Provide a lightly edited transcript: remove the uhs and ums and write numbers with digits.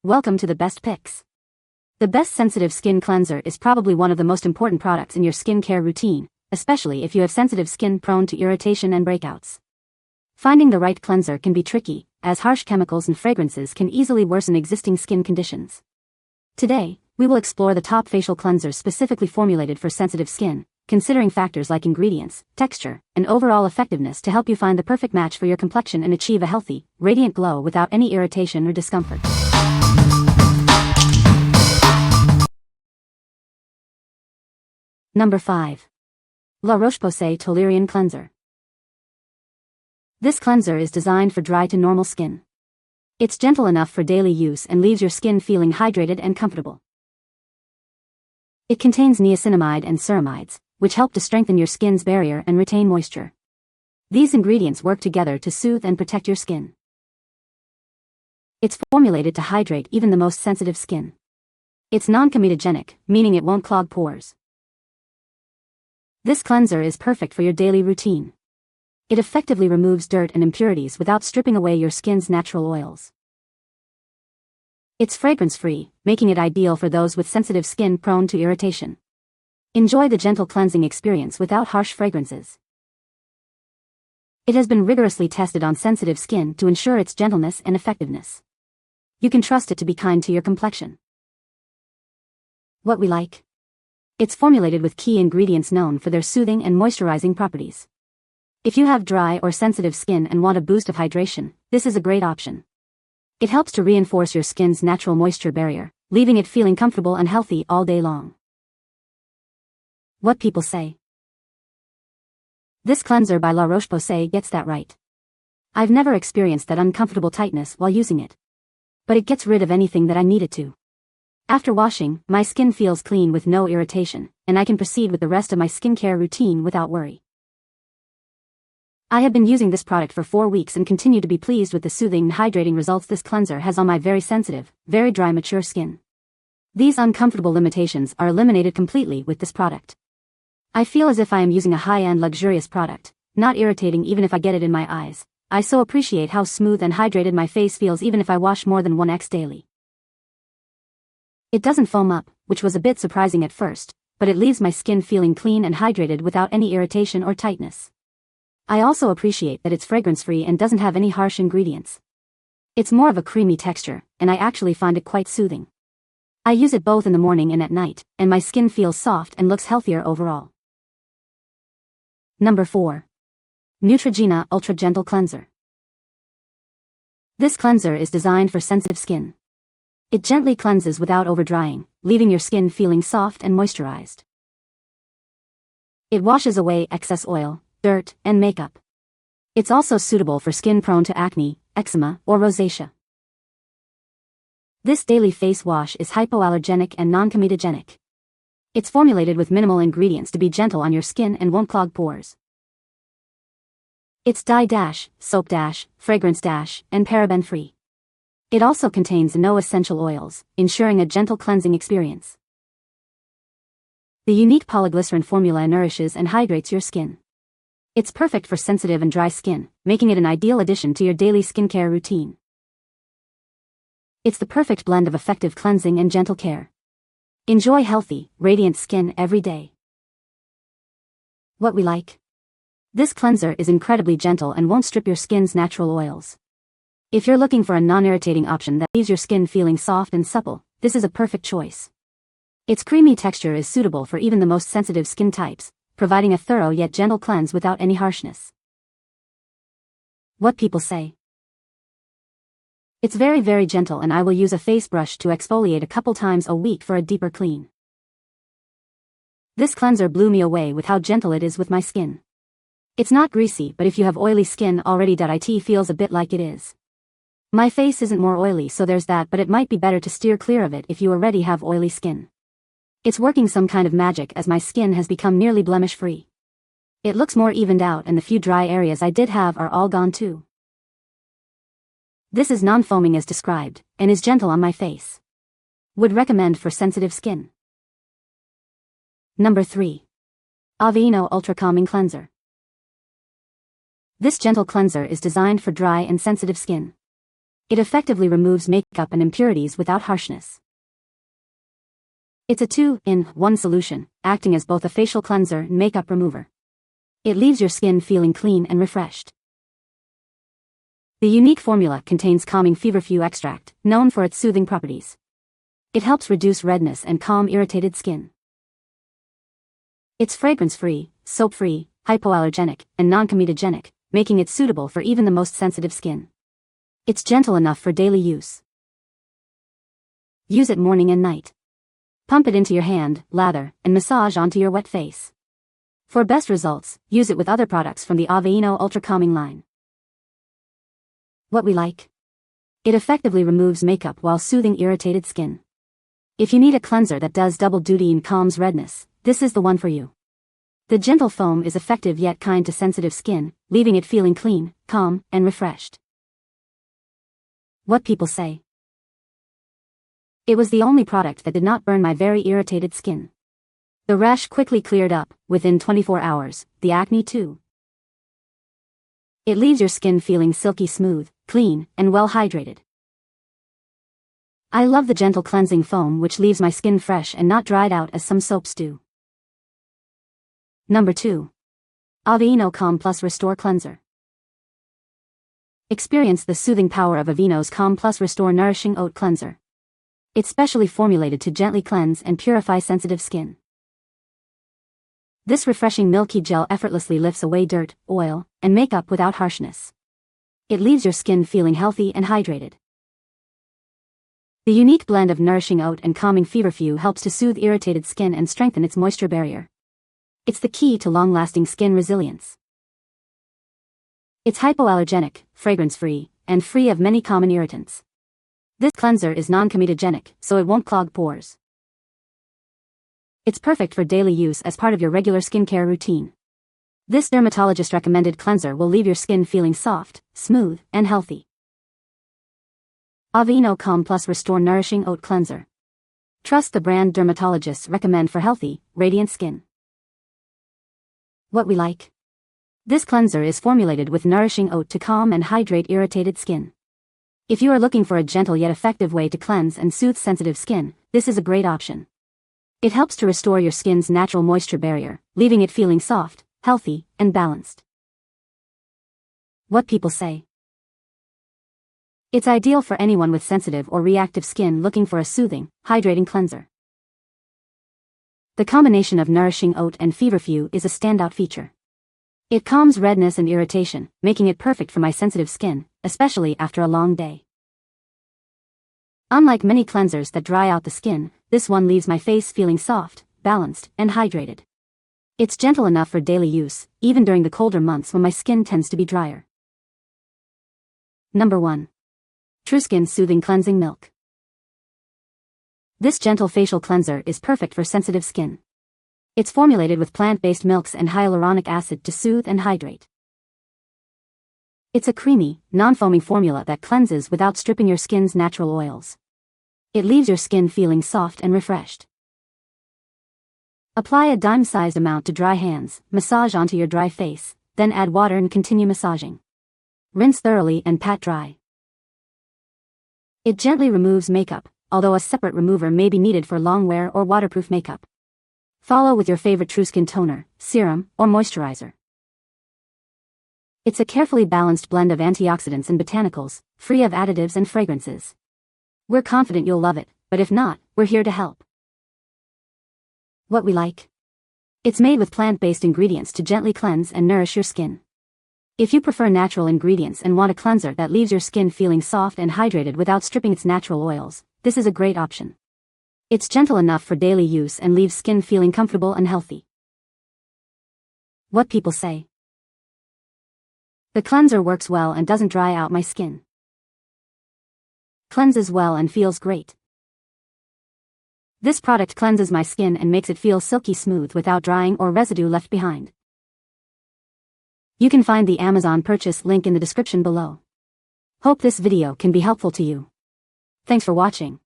Welcome to the best picks. The best sensitive skin cleanser is probably one of the most important products in your skincare routine, especially if you have sensitive skin prone to irritation and breakouts. Finding the right cleanser can be tricky, as harsh chemicals and fragrances can easily worsen existing skin conditions. Today, we will explore the top facial cleansers specifically formulated for sensitive skin, considering factors like ingredients, texture, and overall effectiveness to help you find the perfect match for your complexion and achieve a healthy, radiant glow without any irritation or discomfort. Number 5. La Roche-Posay Toleriane Cleanser. This cleanser is designed for dry to normal skin. It's gentle enough for daily use and leaves your skin feeling hydrated and comfortable. It contains niacinamide and ceramides, which help to strengthen your skin's barrier and retain moisture. These ingredients work together to soothe and protect your skin. It's formulated to hydrate even the most sensitive skin. It's non-comedogenic, meaning it won't clog pores. This cleanser is perfect for your daily routine. It effectively removes dirt and impurities without stripping away your skin's natural oils. It's fragrance-free, making it ideal for those with sensitive skin prone to irritation. Enjoy the gentle cleansing experience without harsh fragrances. It has been rigorously tested on sensitive skin to ensure its gentleness and effectiveness. You can trust it to be kind to your complexion. What we like. It's formulated with key ingredients known for their soothing and moisturizing properties. If you have dry or sensitive skin and want a boost of hydration, this is a great option. It helps to reinforce your skin's natural moisture barrier, leaving it feeling comfortable and healthy all day long. What people say. This cleanser by La Roche-Posay gets that right. I've never experienced that uncomfortable tightness while using it. But it gets rid of anything that I need it to. After washing, my skin feels clean with no irritation, and I can proceed with the rest of my skincare routine without worry. I have been using this product for 4 weeks and continue to be pleased with the soothing and hydrating results this cleanser has on my very sensitive, very dry mature skin. These uncomfortable limitations are eliminated completely with this product. I feel as if I am using a high-end luxurious product, not irritating even if I get it in my eyes. I so appreciate how smooth and hydrated my face feels even if I wash more than 1x daily. It doesn't foam up, which was a bit surprising at first, but it leaves my skin feeling clean and hydrated without any irritation or tightness. I also appreciate that it's fragrance-free and doesn't have any harsh ingredients. It's more of a creamy texture, and I actually find it quite soothing. I use it both in the morning and at night, and my skin feels soft and looks healthier overall. Number 4. Neutrogena Ultra Gentle Cleanser. This cleanser is designed for sensitive skin. It gently cleanses without overdrying, leaving your skin feeling soft and moisturized. It washes away excess oil, dirt, and makeup. It's also suitable for skin prone to acne, eczema, or rosacea. This daily face wash is hypoallergenic and non-comedogenic. It's formulated with minimal ingredients to be gentle on your skin and won't clog pores. It's dye-, soap-, fragrance-, and paraben-free. It also contains no essential oils, ensuring a gentle cleansing experience. The unique polyglycerin formula nourishes and hydrates your skin. It's perfect for sensitive and dry skin, making it an ideal addition to your daily skincare routine. It's the perfect blend of effective cleansing and gentle care. Enjoy healthy, radiant skin every day. What we like. This cleanser is incredibly gentle and won't strip your skin's natural oils. If you're looking for a non-irritating option that leaves your skin feeling soft and supple, this is a perfect choice. Its creamy texture is suitable for even the most sensitive skin types, providing a thorough yet gentle cleanse without any harshness. What people say. It's very, very gentle and I will use a face brush to exfoliate a couple times a week for a deeper clean. This cleanser blew me away with how gentle it is with my skin. It's not greasy, but if you have oily skin already, it feels a bit like it is. My face isn't more oily, so there's that, but it might be better to steer clear of it if you already have oily skin. It's working some kind of magic as my skin has become nearly blemish-free. It looks more evened out and the few dry areas I did have are all gone too. This is non-foaming as described, and is gentle on my face. Would recommend for sensitive skin. Number 3. Aveeno Ultra Calming Cleanser. This gentle cleanser is designed for dry and sensitive skin. It effectively removes makeup and impurities without harshness. It's a 2-in-1 solution, acting as both a facial cleanser and makeup remover. It leaves your skin feeling clean and refreshed. The unique formula contains calming feverfew extract, known for its soothing properties. It helps reduce redness and calm irritated skin. It's fragrance-free, soap-free, hypoallergenic, and non-comedogenic, making it suitable for even the most sensitive skin. It's gentle enough for daily use. Use it morning and night. Pump it into your hand, lather, and massage onto your wet face. For best results, use it with other products from the Aveeno Ultra Calming line. What we like. It effectively removes makeup while soothing irritated skin. If you need a cleanser that does double duty and calms redness, this is the one for you. The gentle foam is effective yet kind to sensitive skin, leaving it feeling clean, calm, and refreshed. What people say. It was the only product that did not burn my very irritated skin. The rash quickly cleared up, within 24 hours, the acne too. It leaves your skin feeling silky smooth, clean, and well hydrated. I love the gentle cleansing foam which leaves my skin fresh and not dried out as some soaps do. Number 2. Aveeno Calm Plus Restore Cleanser. Experience the soothing power of Aveeno's Calm Plus Restore Nourishing Oat Cleanser. It's specially formulated to gently cleanse and purify sensitive skin. This refreshing milky gel effortlessly lifts away dirt, oil, and makeup without harshness. It leaves your skin feeling healthy and hydrated. The unique blend of nourishing oat and calming feverfew helps to soothe irritated skin and strengthen its moisture barrier. It's the key to long-lasting skin resilience. It's hypoallergenic, fragrance-free, and free of many common irritants. This cleanser is non-comedogenic, so it won't clog pores. It's perfect for daily use as part of your regular skincare routine. This dermatologist-recommended cleanser will leave your skin feeling soft, smooth, and healthy. Aveeno Calm Plus Restore Nourishing Oat Cleanser. Trust the brand dermatologists recommend for healthy, radiant skin. What we like. This cleanser is formulated with nourishing oat to calm and hydrate irritated skin. If you are looking for a gentle yet effective way to cleanse and soothe sensitive skin, this is a great option. It helps to restore your skin's natural moisture barrier, leaving it feeling soft, healthy, and balanced. What people say. It's ideal for anyone with sensitive or reactive skin looking for a soothing, hydrating cleanser. The combination of nourishing oat and feverfew is a standout feature. It calms redness and irritation, making it perfect for my sensitive skin, especially after a long day. Unlike many cleansers that dry out the skin, this one leaves my face feeling soft, balanced, and hydrated. It's gentle enough for daily use, even during the colder months when my skin tends to be drier. Number 1. TruSkin Soothing Cleansing Milk. This gentle facial cleanser is perfect for sensitive skin. It's formulated with plant-based milks and hyaluronic acid to soothe and hydrate. It's a creamy, non-foaming formula that cleanses without stripping your skin's natural oils. It leaves your skin feeling soft and refreshed. Apply a dime-sized amount to dry hands, massage onto your dry face, then add water and continue massaging. Rinse thoroughly and pat dry. It gently removes makeup, although a separate remover may be needed for long wear or waterproof makeup. Follow with your favorite TruSkin toner, serum, or moisturizer. It's a carefully balanced blend of antioxidants and botanicals, free of additives and fragrances. We're confident you'll love it, but if not, we're here to help. What we like. It's made with plant-based ingredients to gently cleanse and nourish your skin. If you prefer natural ingredients and want a cleanser that leaves your skin feeling soft and hydrated without stripping its natural oils, this is a great option. It's gentle enough for daily use and leaves skin feeling comfortable and healthy. What people say. The cleanser works well and doesn't dry out my skin. Cleanses well and feels great. This product cleanses my skin and makes it feel silky smooth without drying or residue left behind. You can find the Amazon purchase link in the description below. Hope this video can be helpful to you. Thanks for watching.